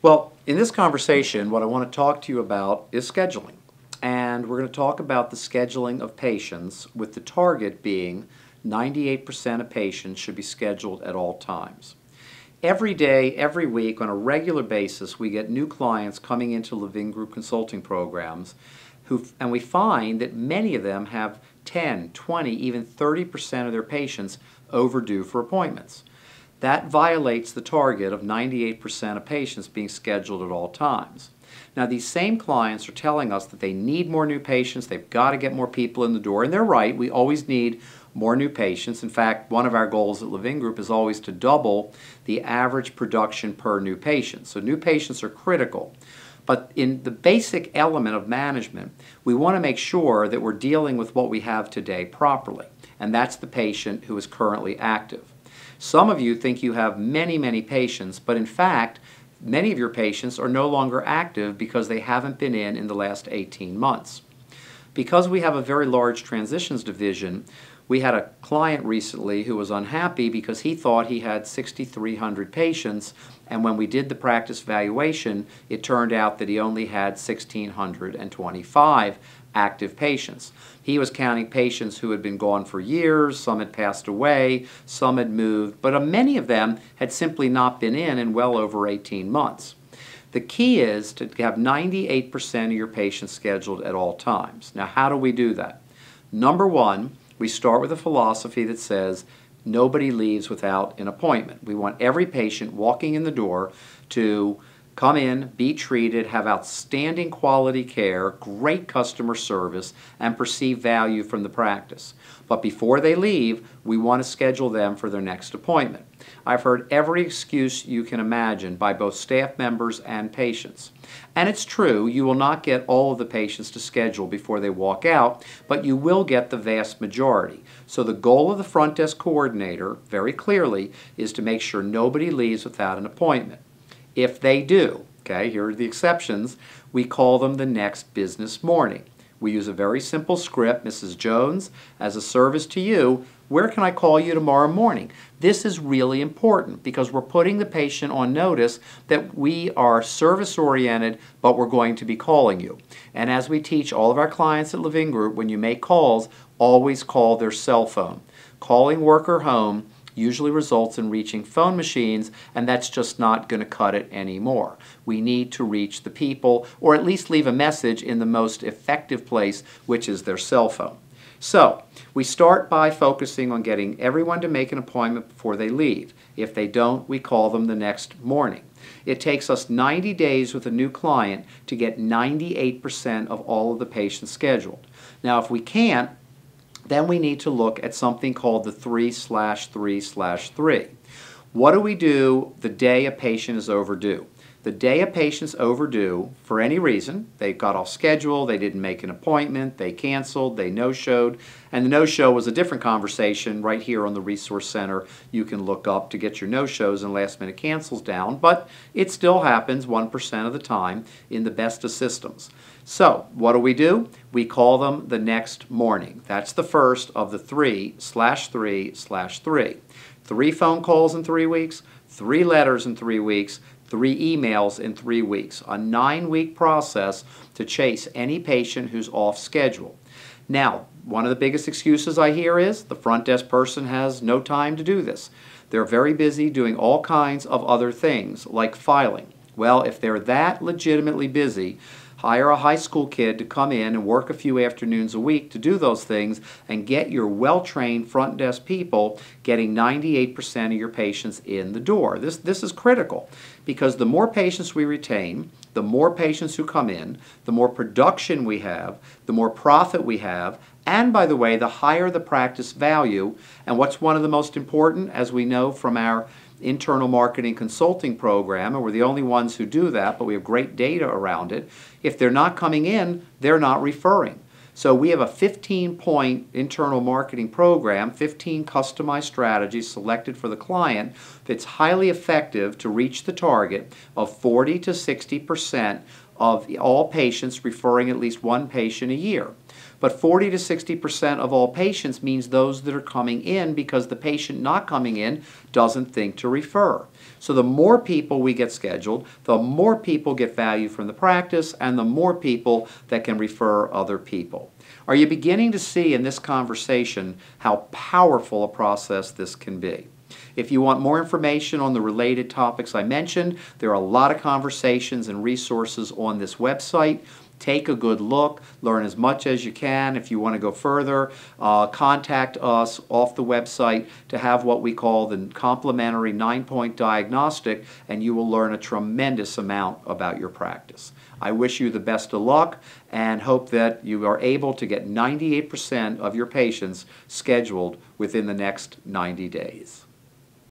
Well, in this conversation, what I want to talk to you about is scheduling. And we're going to talk about the scheduling of patients with the target being 98% of patients should be scheduled at all times. Every day, every week, on a regular basis, we get new clients coming into Living Group consulting programs and we find that many of them have 10, 20, even 30% of their patients overdue for appointments. That violates the target of 98% of patients being scheduled at all times. Now, these same clients are telling us that they need more new patients, they've got to get more people in the door, and they're right, we always need more new patients. In fact, one of our goals at Living Group is always to double the average production per new patient. So new patients are critical. But in the basic element of management, we want to make sure that we're dealing with what we have today properly, and that's the patient who is currently active. Some of you think you have many, many patients, but in fact, many of your patients are no longer active because they haven't been in the last 18 months. Because we have a very large transitions division, we had a client recently who was unhappy because he thought he had 6,300 patients, and when we did the practice valuation, it turned out that he only had 1,625 active patients. He was counting patients who had been gone for years, some had passed away, some had moved, but many of them had simply not been in well over 18 months. The key is to have 98% of your patients scheduled at all times. Now, how do we do that? Number one, we start with a philosophy that says nobody leaves without an appointment. We want every patient walking in the door to come in, be treated, have outstanding quality care, great customer service, and perceive value from the practice. But before they leave, we want to schedule them for their next appointment. I've heard every excuse you can imagine by both staff members and patients. And it's true, you will not get all of the patients to schedule before they walk out, but you will get the vast majority. So the goal of the front desk coordinator, very clearly, is to make sure nobody leaves without an appointment. If they do, okay, here are the exceptions, we call them the next business morning. We use a very simple script. Mrs. Jones, as a service to you, where can I call you tomorrow morning? This is really important because we're putting the patient on notice that we are service-oriented, but we're going to be calling you. And as we teach all of our clients at Living Group, when you make calls, always call their cell phone. Calling work or home usually results in reaching phone machines, and that's just not going to cut it anymore. We need to reach the people, or at least leave a message in the most effective place, which is their cell phone. So, we start by focusing on getting everyone to make an appointment before they leave. If they don't, we call them the next morning. It takes us 90 days with a new client to get 98% of all of the patients scheduled. Now, if we can't, then we need to look at something called the 3/3/3. What do we do the day a patient is overdue? The day a patient's overdue, for any reason, they got off schedule, they didn't make an appointment, they canceled, they no-showed, and the no-show was a different conversation right here on the Resource Center. You can look up to get your no-shows and last-minute cancels down, but it still happens 1% of the time in the best of systems. So, what do? We call them the next morning. That's the first of the 3/3/3. 3 phone calls in 3 weeks, 3 letters in 3 weeks, 3 emails in 3 weeks, a 9-week process to chase any patient who's off schedule. Now, one of the biggest excuses I hear is the front desk person has no time to do this. They're very busy doing all kinds of other things, like filing. Well, if they're that legitimately busy, hire a high school kid to come in and work a few afternoons a week to do those things and get your well-trained front desk people getting 98% of your patients in the door. This is critical because the more patients we retain, the more patients who come in, the more production we have, the more profit we have, and by the way, the higher the practice value. And what's one of the most important, as we know from our internal marketing consulting program, and we're the only ones who do that, but we have great data around it. If they're not coming in, they're not referring. So we have a 15-point internal marketing program, 15 customized strategies selected for the client that's highly effective to reach the target of 40 to 60% of all patients referring at least one patient a year. But 40 to 60% of all patients means those that are coming in because the patient not coming in doesn't think to refer. So the more people we get scheduled, the more people get value from the practice, and the more people that can refer other people. Are you beginning to see in this conversation how powerful a process this can be? If you want more information on the related topics I mentioned, there are a lot of conversations and resources on this website. Take a good look, learn as much as you can. If you want to go further, contact us off the website to have what we call the complimentary 9-point diagnostic, and you will learn a tremendous amount about your practice. I wish you the best of luck and hope that you are able to get 98% of your patients scheduled within the next 90 days.